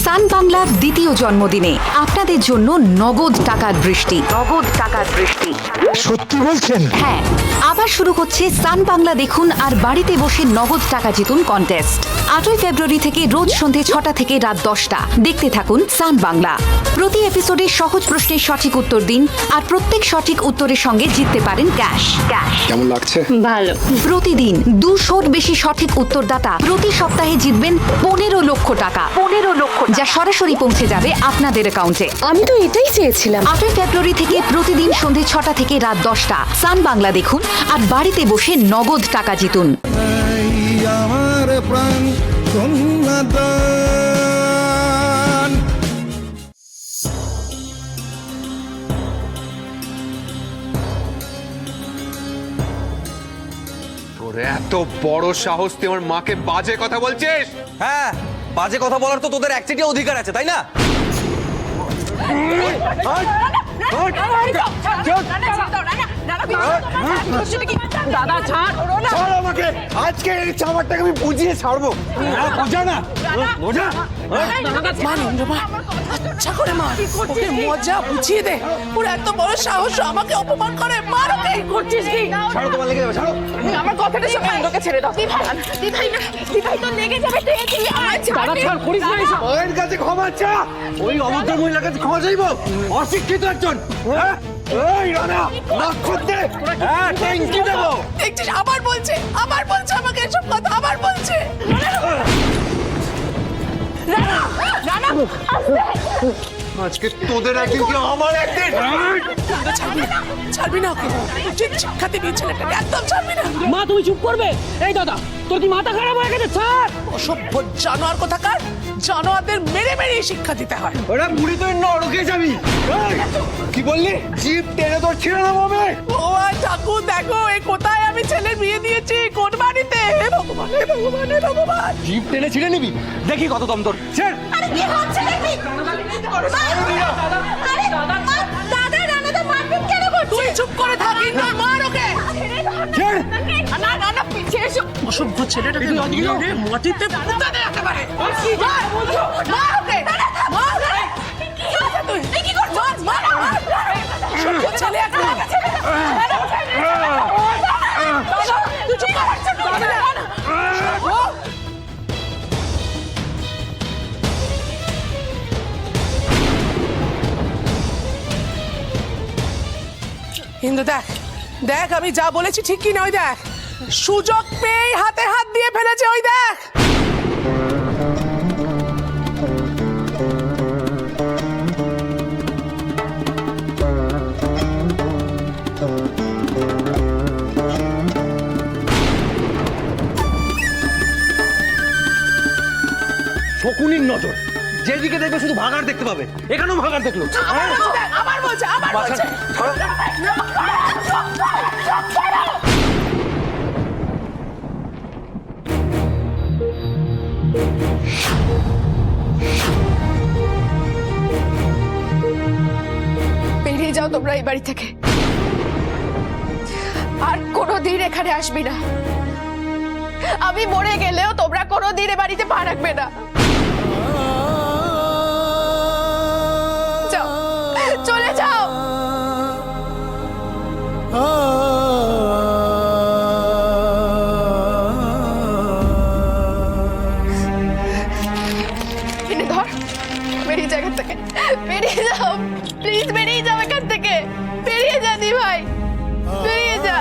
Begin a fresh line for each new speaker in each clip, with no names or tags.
সান বাংলার দ্বিতীয় জন্মদিনে আপনাদের জন্য নগদ টাকার বৃষ্টি।
সত্যি বলছেন?
হ্যাঁ, আবার শুরু হচ্ছে সান বাংলা দেখুন আর বাড়িতে বসে নগদ টাকা জিতুন কন্টেস্ট। 8ই ফেব্রুয়ারি থেকে রোজ সন্ধে 6টা থেকে রাত 10টা দেখতে থাকুন সান বাংলা। প্রতি এপিসোডে সহজ প্রশ্নের সঠিক উত্তর দিন আর প্রত্যেক সঠিক উত্তরের সঙ্গে জিততে পারেন ক্যাশ।
কেমন লাগছে?
ভালো।
প্রতিদিন 200-র বেশি সঠিক উত্তরদাতা প্রতি সপ্তাহে জিতবেন 15 লক্ষ টাকা, যা সরাসরি পৌঁছে যাবে আপনাদের অ্যাকাউন্টে।
আমি তো এটাই চেয়েছিলাম।
8ই ফেব্রুয়ারি থেকে প্রতিদিন সন্ধে 6টা থেকে রাত 10টা সান বাংলা দেখুন আর বাড়িতে বসে নগদ টাকা জিতুন।
আমার প্রাণ কন্যাদান।
তোর এত বড় সাহস, তুই আমার মাকে বাজে কথা বলছিস?
হ্যাঁ, বাজে কথা বলার তো তোদের একচেটিয়া অধিকার আছে, তাই না?
ছাড় আমাকে, আজকে এই চামারটাকে আমি বুঝিয়ে ছাড়বো। বোঝা না, বোঝা।
মজা বুঝিয়ে দে। ওর এত বড় সাহস, আমাকে অপমান করে। মার ওকে। করছিস কি?
ছাড়ো, তোমার লেগে যাবে, ছাড়ো।
আমার কথাটা শোনো, ওকে ছেড়ে দাও। দিভাই তো লেগে যাবে। তুই আমার দাদা ছাড়, করিস না এসব।
মায়ের কাছে ক্ষমা চা। ওই অভদ্র মহিলার কাছে ক্ষমা চাইবো? অশিক্ষিত একজন। হ্যাঁ? এই রানা, নাক দে। হ্যাঁ, ট্যাঙ্কি দেবো।
দেখছিস, আবার বলছে আমাকে এসব কথা, আবার বলছে। রানা,
আজকে তোদের একদিন কি আমার একদিন?
ছাড়বি না ওকে। তুই শিক্ষা দিবি ছেলেটাকে, একদম ছাড়বি না।
মা তুমি চুপ করবে? এই দাদা, তোর কি মাথা খারাপ হয়ে গেছে? ছাড়।
অসভ্য জানোয়ার কোথাকার। জানোয়ারদের মেরে মেরে শিক্ষা দিতে হয়।
ওরা মুড়ি তো নরকে যাবি। এই, কি বললি? জিপ টেনে তোর ছিঁড়ে নেবো আমি।
ও ঠাকুর, দেখো এ কোথায় আমি ছেলের বিয়ে দিয়েছি, কোন বাড়িতে। হে ভগবান, হে ভগবান, হে ভগবান।
জিপ টেনে ছিঁড়ে নিবি?
দেখি কত দম তোর।
ছেড়।
আরে কি হচ্ছে নাকি? দাদা, রানা তো মারপিট কেন করছিস? তুই চুপ করে থাক, ইগনোর, মার ওকে।
ছেড়।
না, পিছিয়ে এসো। অসভ্য ছেলেটাকে মেরে মাটিতে পুঁতে দে একেবারে। মার ওকে। মার। কি করছিস তুই? এই কি করছিস? মার। অসভ্য ছেলে একটা। তুই চুপ কর। হিন্দু, দেখ আমি যা বলেছি ঠিক কি না? ওই দেখ, সুযোগ পেয়ে হাতে হাত দিয়ে ফেলেছে। ওই দেখ।
শকুনির নজর, যেদিকে দেখবে শুধু ভাগাড় দেখতে পাবে। এখানেও ভাগাড় দেখলো।
আবার বলছে। বেরিয়ে যাও তোমরা এই বাড়ি থেকে। আর কোনোদিন এখানে আসবি না। আমি মরে গেলেও তোমরা কোনোদিন এ বাড়িতে পা রাখবে না। যাও, চলে যাও। এনে ধর, বেরিয়ে যা এখান থেকে। বেরিয়ে যাও প্লিজ, বেরিয়ে যাও এখান থেকে। বেরিয়ে যা দি ভাই, বেরিয়ে যা।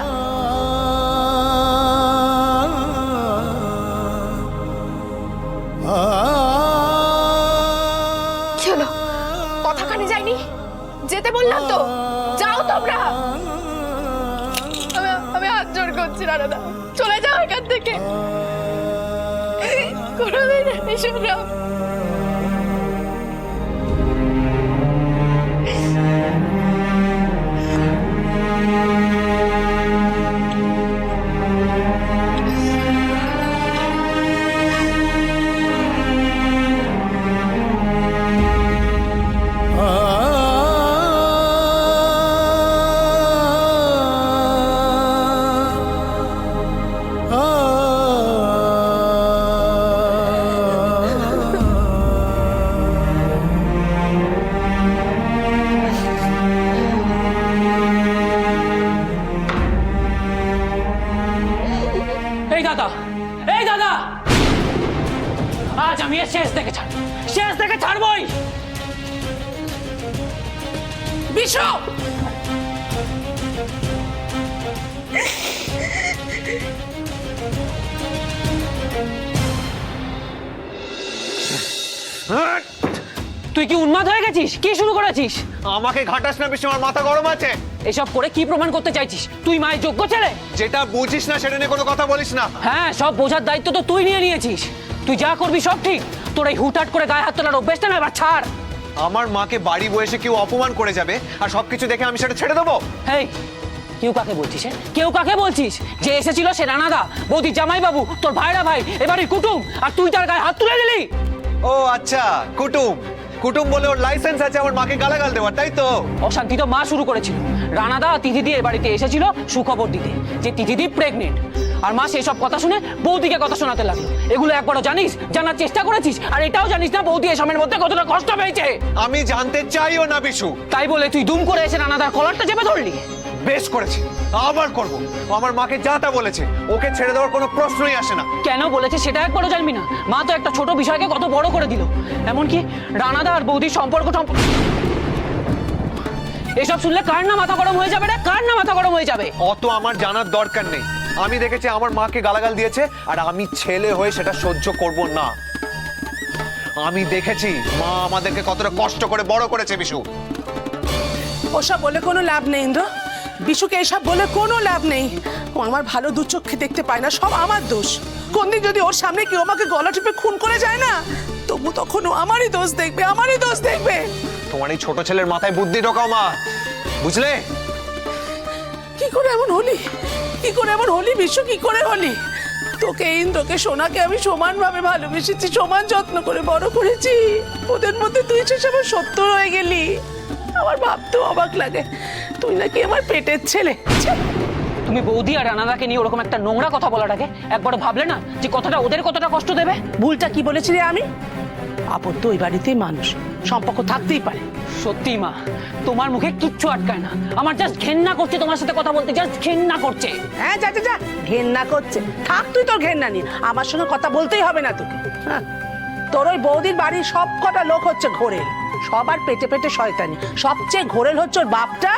কি হলো? কথা কানে যায়নি? যেতে বললাম তো, যাও তোমরা। আমি হাত জোর করছি রানাদা, চলে যাও এখান থেকে। কোনোদিন এসব না।
এই দাদা, এই দাদা, আজ আমি এর শেষ দেখে ছাড়বো, শেষ দেখে ছাড়বই।
বিশু,
তুই কি উন্মাদ হয়ে গেছিস? কি শুরু করেছিস?
আমাকে ঘাটাস না, বেশি আমার মাথা গরম আছে।
এসব করে কি প্রমাণ করতে চাইছিস? তুই মায়ের যোগ্য ছেলে?
যেটা বুঝিস না সেটা নিয়ে কোনো কথা বলিস না।
হ্যাঁ, সব বোঝার দায়িত্ব তো তুই নিয়ে নিয়েছিস। তুই যা করবি সব ঠিক, তোর এই হুটহাট করে গায়ে হাত তোলার অভ্যেসটা না এবার ছাড়।
আমার মাকে বাড়ি বসে কেউ অপমান করে যাবে আর সবকিছু দেখে আমি সেটা ছেড়ে দেবো?
হেই, কেউ কাকে বলছিস? কেউ কাকে বলছিস? যে এসেছিল সে রানাদা, বৌদি, জামাইবাবু, তোর ভাইরা ভাই, এবারের কুটুম, আর তুই তার গায়ে হাত তুলে দিলি।
ও আচ্ছা, কুটুম কুটুম বলে ওর লাইসেন্স আছে আমার মাকে গালাগাল দেওয়ার, তাই তো?
অশান্তি তো মা শুরু করেছিল। রানাদা তিথিদি এ বাড়িতে এসেছিল সুখবর দিতে যে তিথিদি প্রেগনেন্ট, আর মা সেসব কথা শুনে বৌদিকে কথা শোনাতে লাগলো। এগুলো একবারও জানিস? জানার চেষ্টা করেছিস? আর এটাও জানিস না বৌদি এসবের মধ্যে কতটা কষ্ট পেয়েছে?
আমি জানতে চাইও না বিশু।
তাই বলে তুই দুম করে এসে রানাদার কলারটা চেপে ধরলি?
বেশ করেছি, আবার করব। আমার মাকে যা তা বলেছে, ওকে ছেড়ে দেওয়ার কোনো প্রশ্নই আসে না।
কেন বলেছে সেটা একবারও জানবি না? মা তো একটা ছোট বিষয়কে কত বড় করে দিল। এমনকি রানাদা আর বৌদির সম্পর্ক এসব শুনলে কার না মাথা গরম হয়ে যাবে রে? কার না মাথা গরম হয়ে যাবে?
অত আমার জানার দরকার নেই। আমি দেখেছি আমার মাকে গালাগাল দিয়েছে, আর আমি ছেলে হয়ে সেটা সহ্য করব না। আমি দেখেছি মা আমাদেরকে কতটা কষ্ট করে বড় করেছে বিশু।
ওসব বলে কোনো লাভ নেই ইন্দ্র। বিশুকে এসব বলে কোনো লাভ নেই। ও আমার ভালো দু চোখে দেখতে পায় না, সব আমার দোষ। কোনদিন যদি ওর সামনে কেউ আমাকে গলা টিপে খুন করে যায় না, তবু তখন ও আমারই দোষ দেখবে, আমারই দোষ দেখবে।
তোমার এই ছোট ছেলের মাথায় বুদ্ধি ঢোকাও মা, বুঝলে?
কি করে এমন হলি? কি করে এমন হলি বিশু? কি করে হলি? তোকে ইন্দ্রকে সোনাকে আমি সমানভাবে ভালোবেসেছি, সমান যত্ন করে বড় করেছি। ওদের মধ্যে তুই সেসব সত্য হয়ে গেলি। আমার ভাবতেও অবাক লাগে তুই নাকি আমার পেটের ছেলে। ছে!
তুমি বৌদি আর রানাদাকে নিয়ে ওরকম একটা নোংরা কথা বলার আগে একবারও ভাবলে না যে কথাটা ওদের কতটা কষ্ট দেবে?
ভুলটা কি বলেছি রে আমি? আপদ তো ওই বাড়িতেই মানুষ, সম্পর্ক থাকতেই পারে।
সত্যি মা, তোমার মুখে কিচ্ছু আটকায় না। আমার জাস্ট ঘেন্না করছে তোমার সাথে কথা বলতে, জাস্ট ঘেন্না করছে।
হ্যাঁ, যা যা যা, ঘেন্না করছে। থাক তুই তোর ঘেন্না নিয়ে, আমার সঙ্গে কথা বলতেই হবে না তোকে। হ্যাঁ, তোর ওই বৌদির বাড়ির সব কটা লোক হচ্ছে ঘোরেল, সবার পেটে পেটে শয়তানি। সবচেয়ে ঘোরেল হচ্ছে ওর বাপটা,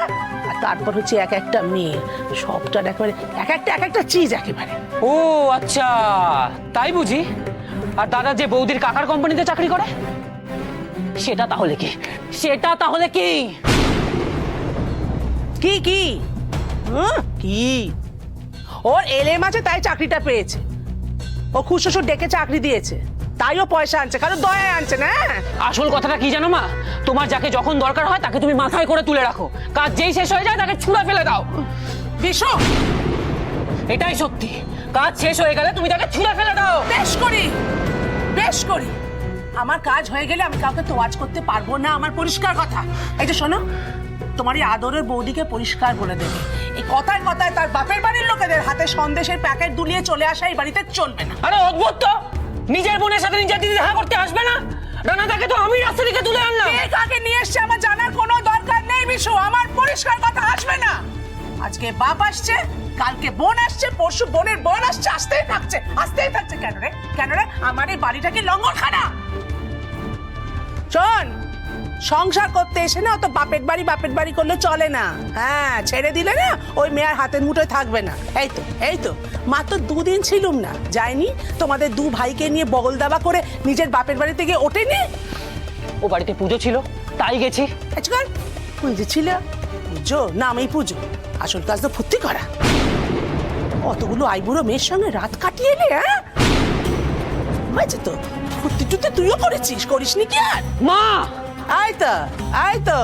আর তারপর হচ্ছে এক একটা মেয়ে। সবটার একেবারে এক একটা চিজ একেবারে।
ও আচ্ছা, তাই বুঝি? আর দাদা যে বৌদির কাকার কোম্পানিতে চাকরি করে, সেটা তাহলে কি? সেটা তাহলে কি?
কি কি কি? ওর এলেম আছে তাই চাকরিটা পেয়েছে। ও খুশ শ্বশুর ডেকে চাকরি দিয়েছে, তাই ও পয়সা আনছে, কারণ দয়া আনছে না।
আসল কথাটা কি জানো মা? তোমার যাকে যখন দরকার হয় তাকে তুমি মাথায় করে তুলে রাখো, কাজ যেই শেষ হয়ে যায় তাকে ছুঁড়ে ফেলে দাও।
বিশু,
এটাই সত্যি, কাজ শেষ হয়ে গেলে তুমি তাকে ছুঁড়ে ফেলে দাও।
বেশ করি, বেশ করি। আমার কাজ হয়ে গেলে আমি কাউকে তোয়াজ করতে পারবো না, আমার পরিষ্কার কথা। এই যে শোনো, তোমার এই আদরের বৌদিকে পরিষ্কার বলে দেবে, এই কথায় কথায় তার বাপের বাড়ির লোকেদের হাতে সন্দেশের প্যাকেট দুলিয়ে চলে আসা এই বাড়িতে চলবে না।
আরে অদ্ভুত তো, নিজের বোনের সাথে নিজের দিদি দেখা করতে আসবে না? রানাদাকে তো আমি রাস্তা থেকে তুলে আনলাম।
কে কাকে নিয়ে এসছে আমার জানার কোনো দরকার নেই বিশু, আমার পরিষ্কার কথা আসবে না। আজকে বাপ আসছে, কালকে বোন আসছে, পরশু বোনের বোন আসছে, আসতেই থাকছে, আসতেই থাকছে। কেন রে, কেন রে? আমার এই বাড়িটা কি লঙ্গরখানা? শোন, সংসার করতে এসে না অত বাপের বাড়ি করলে চলে না। হ্যাঁ, ছেড়ে দিলে না ওই মেয়ের হাতের মুঠোয় থাকবে না। এই তো মাত্র দুদিন ছিলুম না, যায়নি তোমাদের দু ভাইকে নিয়ে বগল দাবা করে নিজের বাপের বাড়িতে গিয়ে ওঠেনি?
ও বাড়িতে পুজো ছিল তাই গেছি।
আজকাল পুজো ছিল? পুজো নামেই পুজো, আসল কাজ তো ফুর্তি করা। অতগুলো আইবুড়ো মেয়ের সঙ্গে রাত কাটিয়ে এলে? হ্যাঁ, হয়েছে তো, ফুর্তি টুর্তি তুইও করেছিস, করিসনি কি আর?
মা,
আয় তো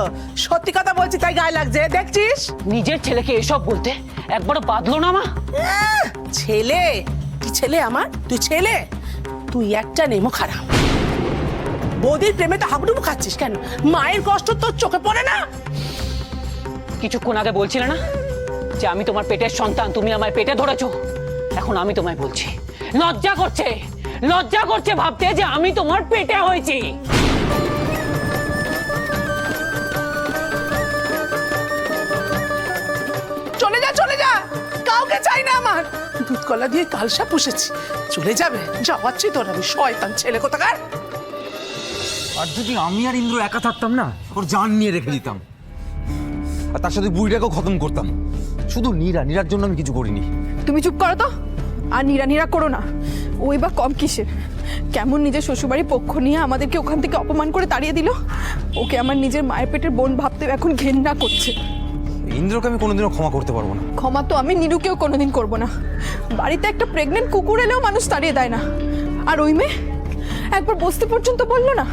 সত্যি কথা বলছি তাই গায়ে লাগছে, দেখছিস?
নিজের ছেলেকে এসব বলতে একবারও বাদলো না মা?
ছেলে? কি ছেলে আমার? তুই ছেলে? তুই একটা নেমো খারাপ। বৌদির প্রেমে তো হাবুডুবু খাচ্ছিস কেন? মায়ের কষ্ট তোর চোখে পড়ে না?
কিছুক্ষণ আগে বলছিলে না যে আমি তোমার পেটের সন্তান, তুমি আমার পেটে ধরেছো? এখন আমি তোমায় বলছি, লজ্জা করছে, লজ্জা করছে ভাবতে যে আমি তোমার পেটে হয়েছি।
চলে যা, চলে যা, কাউকে চাই না আমার। দুধ কলা দিয়ে কালসা পুষেছি, চলে যাবে? যাওয়াচ্ছি তোর আমি, শয়তান ছেলে কোথাকার।
আর যদি আমি আর ইন্দ্র একা থাকতাম না, ওর জান নিয়ে রেখে দিতাম, আর তার সাথে বুড়িটাকেও খতম করতাম। শুধু নীরার জন্য আমি কিছু করিনি।
তুমি চুপ করো তো, আর নিরা করো না। ওই বা কম কিসের, কেমন নিজের শ্বশুরবাড়ির পক্ষ নিয়ে আমাদেরকে ওখান থেকে অপমান করে তাড়িয়ে দিল। ওকে আমার নিজের মায়ের পেটের বোন ভাবতে এখন ঘেন্না করছে।
ইন্দ্রকে আমি কোনোদিনও ক্ষমা করতে পারবো না।
ক্ষমা তো আমি নিরুকেও কোনোদিন করব না। বাড়িতে একটা প্রেগনেন্ট কুকুর এলেও মানুষ তাড়িয়ে দেয় না, আর ওই মেয়ে একবার বসতে পর্যন্ত বললো না।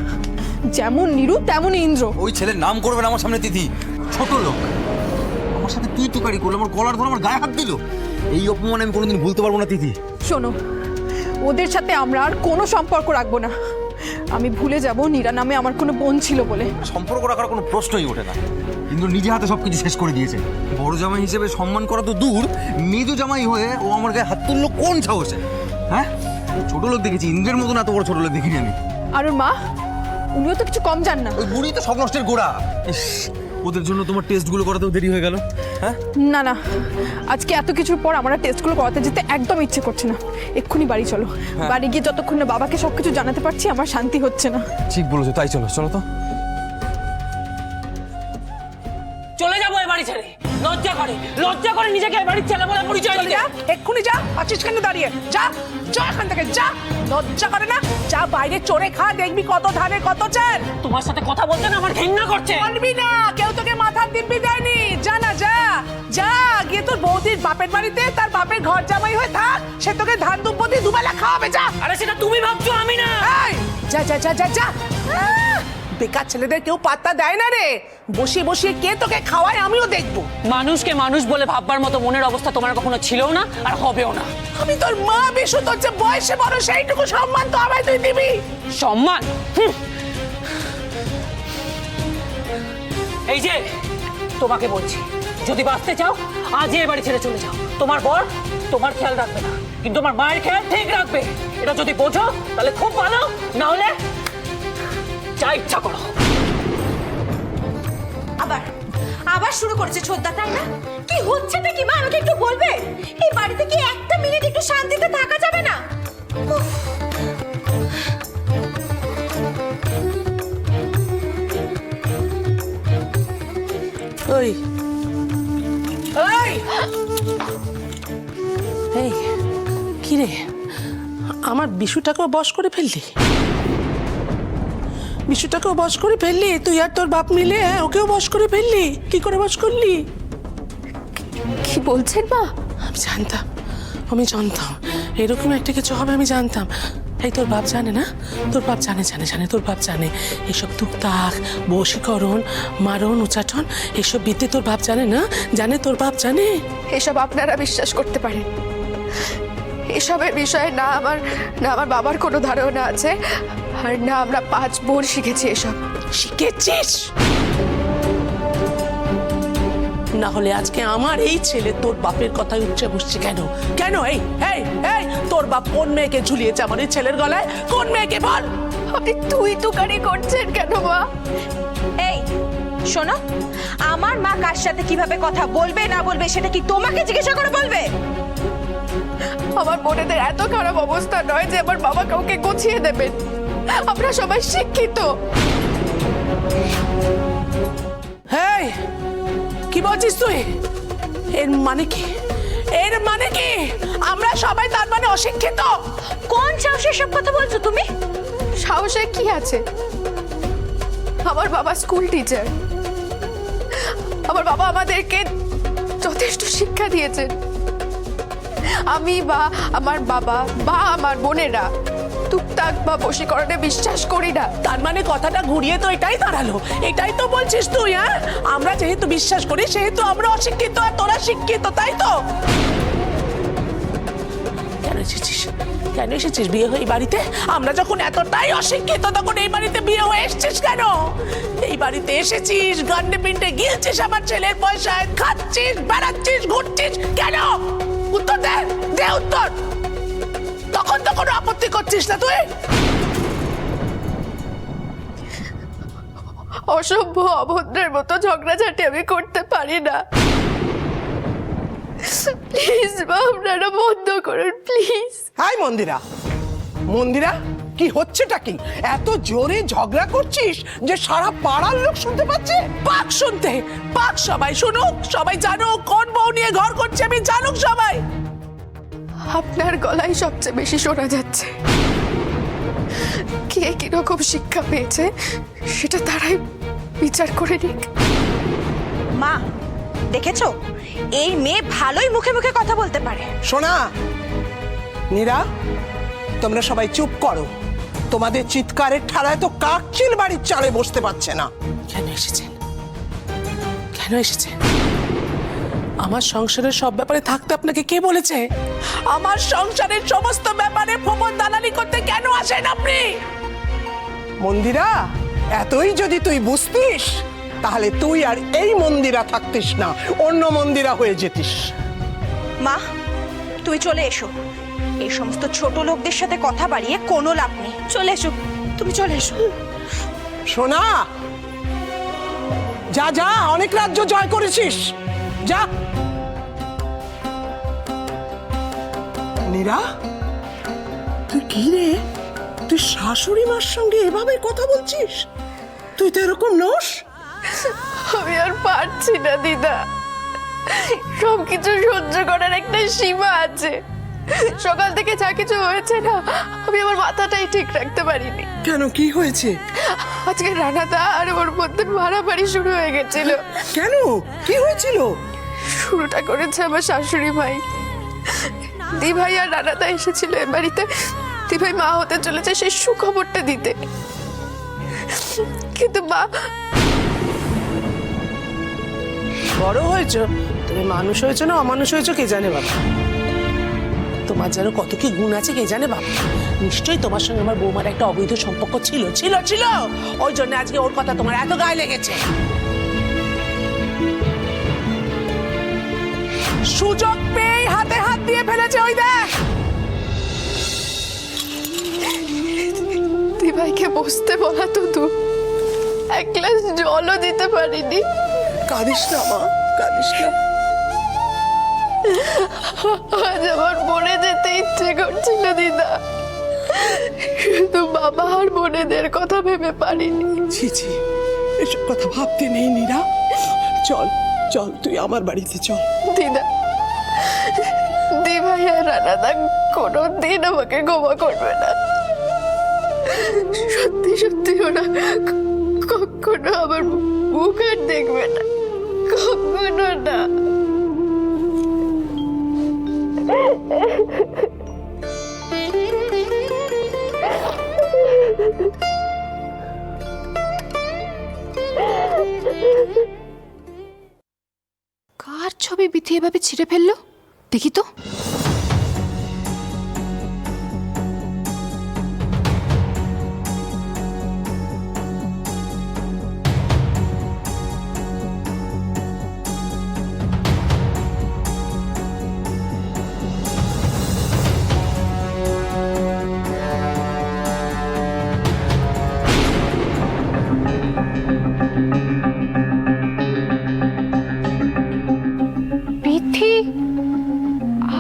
যেমন নিরু তেমনই ইন্দ্র।
ওই ছেলের নাম করবে না আমার সামনে তিথি, ছোট লোক। আমার সাথে তুই তুকারি করলো, আমার গলার ধরে আমার গায়ে হাত দিল। এই অপমান আমি কোনোদিন ভুলতে পারবো না তিথি।
শোনো, ওদের সাথে আমরা আর কোনো সম্পর্ক রাখবো না। আমি ভুলে যাব নীরা নামে আমার কোনো বোন ছিল বলে।
সম্পর্ক রাখার কোনো প্রশ্নই ওঠে না। ইন্দ্র নিজে হাতে সবকিছু শেষ করে দিয়েছে। বড় জামাই হিসেবে সম্মান করা তো দূর, মেজো জামাই হয়ে ও আমার গায়ে হাত তুললো কোন সাহসে? হ্যাঁ, ছোট লোক দেখেছি, ইন্দ্রের মতন এত বড় ছোট লোক দেখিনি আমি।
আর ওর মা, উনিও তো কিছু কম জান না।
ওই বুড়ি তো সব নষ্টের গোড়া। ইস, ওদের জন্য তোমার টেস্টগুলো করাতেও দেরি হয়ে গেল। হ্যাঁ
না না, আজকে এত কিছুর পর আমার টেস্টগুলো করাতে যেতে একদম ইচ্ছে করছে না। এক্ষুনি বাড়ি চলো। বাড়ি গিয়ে যতক্ষণ না বাবাকে সবকিছু জানাতে পারছি আমার শান্তি হচ্ছে না।
ঠিক বলেছো, তাই চলো চলো তো।
চলে যাবো এ বাড়ি ছেড়ে। লজ্জা করে নিজেকে এ বাড়ির ছেলে বলে পরিচয়
চলে
দিতে।
যা, এক্ষুনি যা। আছিস কেন দাঁড়িয়ে? যা যা এখান থেকে, যা। লজ্জা করে না? যা বাইরে চড়ে খা, দেখবি কত ধানে কত চাল।
তোমার সাথে কথা বলতে না আমার ঘেন্না করছে।
বলবি না, কেউ তোকে মাথার দিব্যি দেয়নি। যা না, যা যা গিয়ে তোর বৌদির বাপের বাড়িতে তার বাপের ঘর জামাই হয়ে থাক। সে তোকে ধান দুব্বো দিয়ে দুবেলা খাওয়াবে। যা।
আরে সেটা তুমি ভাবছো, আমি না।
এই, যা যা যা যা যা। বেকার ছেলেদের কেউ পাত্তা দেয় না রে। বসিয়ে বসিয়ে কে তোকে খাওয়ায় আমিও দেখবো।
মানুষকে মানুষ বলে ভাববার মতো মনের অবস্থা তোমার কখনো ছিল না, আর হবেও না।
আমি তোর মা বিশু, তোর যে বয়সে বড়, সেইটুকু সম্মান তো আমায় তুই দিবি।
সম্মান? এই যে তোমাকে বলছি, যদি বাঁচতে চাও আজই এ বাড়ি ছেড়ে চলে যাও। তোমার বর তোমার খেয়াল রাখবে না, কিন্তু আমার মায়ের খেয়াল ঠিক রাখবে। এটা যদি বোঝো তাহলে খুব ভালো, না হলে যা ইচ্ছা করো।
আবার শুরু করেছে ছোদ্দা, তাই না? কি হচ্ছেটা কি মা, আমাকে একটু বলবে? এই বাড়িতে কি একটা মিনিট একটু শান্তিতে থাকা যাবে না? উফ।
ওই এই এই কি রে, আমার বিশুটাকেও বশ করে ফেললি? বিশুটাকেও বশ করে ফেললি? তুই আর তোর বাপ মিলে ওকেও বশ করে ফেললি? কি করে বশ করলি?
কি বলছেন মা?
আমি জানতাম এরকম একটা কিছু হবে, আমি জানতাম। এই তোর বাপ জানে না? তোর বাপ জানে তোর বাপ জানে এসব টুকটাক বশীকরণ, মারণ, উচাটন, এসব বিদ্যে তোর বাপ জানে না? জানে তোর বাপ জানে?
এসব আপনারা বিশ্বাস করতে পারেন। এসবের বিষয়ে না আমার বাবার কোনো ধারণা আছে, আর না আমরা 5 বোন শিখেছি এসব।
শিখেছিস? না হলে আজকে আমার এই ছেলে তোর বাপের কথায় উঠছে বসছে কেন? কেন? এই এই এই তোর বাপ কোন মেয়েকে ঝুলিয়েছে আমার এই ছেলের গলায়? কোন মেয়েকে বল?
আপনি তুই তুকারি করছেন কেন মা?
এই শোনো, আমার মা কার সাথে কিভাবে কথা বলবে না বলবে সেটা কি তোমাকে জিজ্ঞাসা করে বলবে?
আমার বোনেদের এত খারাপ অবস্থা নয় যে আমার বাবা কাউকে গুছিয়ে দেবেন। আমরা সবাই শিক্ষিত।
এই কি বলছিস তুই? এর মানে কি? এর মানে কি আমরা সবাই তার মানে অশিক্ষিত?
কোন সাহসে সব কথা বলছো তুমি?
সাহসে কি আছে? আমার বাবা স্কুল টিচার। আমার বাবা আমাদেরকে যথেষ্ট শিক্ষা দিয়েছেন। আমি বা আমার বাবা বা আমার বোনেরা টুকটাক বা বশীকরণে বিশ্বাস করি না।
তার মানে কথাটা ঘুরিয়ে তো এটাই দাঁড়ালো, এটাই তো বলছিস তুই? হ্যাঁ, আমরা যেহেতু বিশ্বাস করি সেহেতু আমরা অশিক্ষিত আর তোরা শিক্ষিত, তাই তো? কেন এসেছিস বিয়ে হয়ে এই বাড়িতে? আমরা যখন এতটাই অশিক্ষিত তখন এই বাড়িতে বিয়ে হয়ে এসেছিস কেন? এই বাড়িতে এসেছিস, গান্ডে পিন্ডে গিলছিস আমার ছেলের পয়সায়, খাচ্ছিস, বেড়াচ্ছিস, ঘুরছিস কেন? উত্তর দে, দে উত্তর। তখন তো কোনো আপত্তি করছিস না তুই?
অসভ্য অভদ্রের মতো ঝগড়াঝাটি আমি করতে পারি না। প্লিজ মা, আপনারা বন্ধ করুন প্লিজ।
হাই মন্দিরা, মন্দিরা কি হচ্ছেটা কি? এত জোরে ঝগড়া করছিস যে সারা পাড়ার লোক শুনতে পাচ্ছে? পাক শুনতে, পাক, সবাই শুনুক, সবাই জানুক কোন বউ নিয়ে ঘর করছে, আমি জানুক সবাই।
আপনার গলায় সবচেয়ে বেশি শোনা যাচ্ছে। কে কিরকম শিক্ষা পেয়েছে সেটা তারাই বিচার করে নিক।
মা দেখেছো, এই মেয়ে ভালোই মুখে মুখে কথা বলতে পারে।
শোনা নীরা, তোমরা সবাই চুপ করো। তোমাদের চিৎকারের ঠাড়ায় তো কাকচিল বাড়ির চালে বসতে পারছে না। কেন এসেছেন? কেন এসেছেন? আমার সংসারের সব ব্যাপারে থাকতে আপনাকে কে বলেছে? আমার সংসারের সমস্ত ব্যাপারে ফোপন দালালি করতে কেন আসেন আপনি? মন্দিরা, এতই যদি তুই বুঝতিস তাহলে তুই আর এই মন্দিরা থাকতিস না, অন্য মন্দিরা হয়ে যেতিস।
মা তুমি চলে এসো, এই সমস্ত ছোট লোকদের সাথে কথা বাড়িয়ে কোনো লাভ নেই। চলে এসো, তুমি চলে এসো।
শোনা, যা যা, অনেক রাজ্য জয় করেছিস, যা। নীরা, তুই কি রে? তুই শাশুড়ি মার সঙ্গে এভাবে কথা বলছিস? তুই তো এরকম নস।
আমি আর পারছি না দিদা, সবকিছু সহ্য করার একটা সীমা আছে। সকাল থেকে যা কিছু হয়েছে না, আমি আমার মাথাটাই ঠিক রাখতে পারিনি।
কেন, কি হয়েছে?
আজকে রানাদা আর ওর মধ্যে মারামারি শুরু হয়ে গেছিল।
কেন, কি হয়েছিল?
শুরুটা করেছে আমার শাশুড়ি মাই। দিভাই আর রানাদা এসেছিল এ বাড়িতে। দিভাই মা হতে চলেছে সেই সুখবরটা দিতে, কিন্তু মা।
বড় হয়েছ তুমি, মানুষ হয়েছো না অমানুষ হয়েছো কে জানে বাবা। তোমার যেন কত কি গুণ আছে কে জানে বাবা। নিশ্চয়ই তোমার সঙ্গে আমার বৌমার একটা অবৈধ সম্পর্ক ছিল ছিল ছিল ওই জন্য আজকে ওর কথা তোমার এত গায়ে লেগেছে। সুযোগ পেয়ে হাতে হাত দিয়ে ফেলেছে, ওই দেখ।
দিভাইকে বসতে বলা তো দূর, এক গ্লাস জলও দিতে পারিনি।
কাঁদিস না মা, কাঁদিস না।
আজ আমার মরে যেতে ইচ্ছে করছিল দিদা, কিন্তু বাবা আর বোনেদের কথা ভেবে পারিনি।
ছি ছি, এসব কথা ভাবতে নেই নীরা। চল চল, তুই আমার বাড়িতে চল।
দিদা, দিভাই আর রানাদা কোনোদিন আমাকে ক্ষমা করবে না। সত্যি সত্যি ওরা কখনো আমার মুখ আর দেখবে না, কখনো না। কার ছবি বিথি এভাবে ছিঁড়ে ফেললো দেখি তো। বিথি,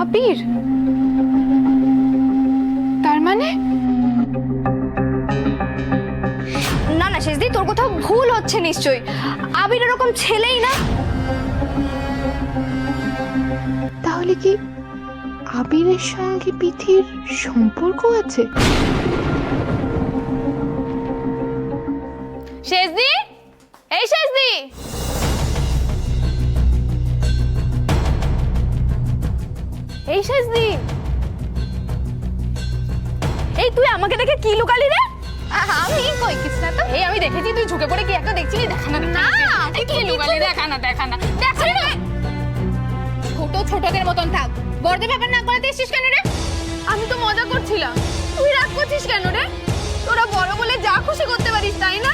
আবির, তার মানে?
না না শেষদি, তোর কোথাও ভুল হচ্ছে নিশ্চয়ই। আবির এরকম ছেলেই না।
তাহলে কি আবিরের সঙ্গে বিথির সম্পর্ক আছে?
শেষদি, এই শেষদি, এই শেষদি, এই তুই আমাকে দেখে কি লুকালি রে? আমি কই কিছু না তো। এই আমি দেখেছি তুই ঝুঁকে পড়ে কি একটা দেখছিলি। দেখা না না, কি লুকালি? দেখা না দেখা না দেখা না। ছোট ছোটদের মতন থাক, বড়দের ব্যাপার না করে দিয়েছিস কেন রে? আমি তো মজা করছিলাম, তুই রাগ করছিস কেন রে? তোরা বড় বলে যা খুশি করতে পারিস তাই না?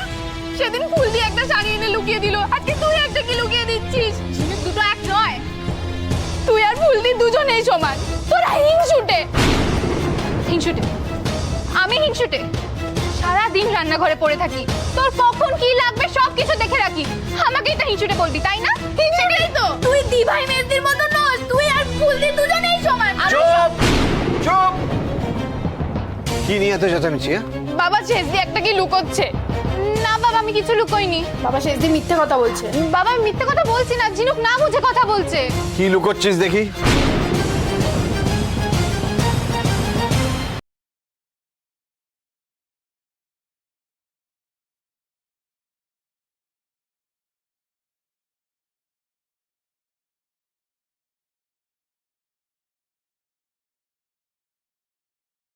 সেদিন ফুল দিয়ে একটা শাড়ি এনে লুকিয়ে দিল, আজকে তুই একটা কি লুকিয়ে দিচ্ছিস? জিনিস দুটো এক নয়, তুই আর ফুলদি দুজনেই সমান। তোরা হিংসুটে। হিংসুটে? আমি হিংসুটে? সারাদিন রান্নাঘরে পড়ে থাকি, তোর কখন কি লাগবে সব কিছু দেখে রাখি, আমাকেই তো হিংসুটে বলবি তাই না? হিংসুটেই তো। তুই দিভাই মেয়েদের মতো নস, তুই আর ফুল
কি নিয়ে এত চেঁচামেচি?
বাবা শেষদি একটা কি লুকোচ্ছে। না বাবা আমি কিছু লুকোইনি।
বাবা শেষদি মিথ্যে কথা বলছে।
বাবা আমি মিথ্যে কথা বলছি না, ঝিনুক না বুঝে কথা বলছে।
কি লুকোচ্ছিস দেখি?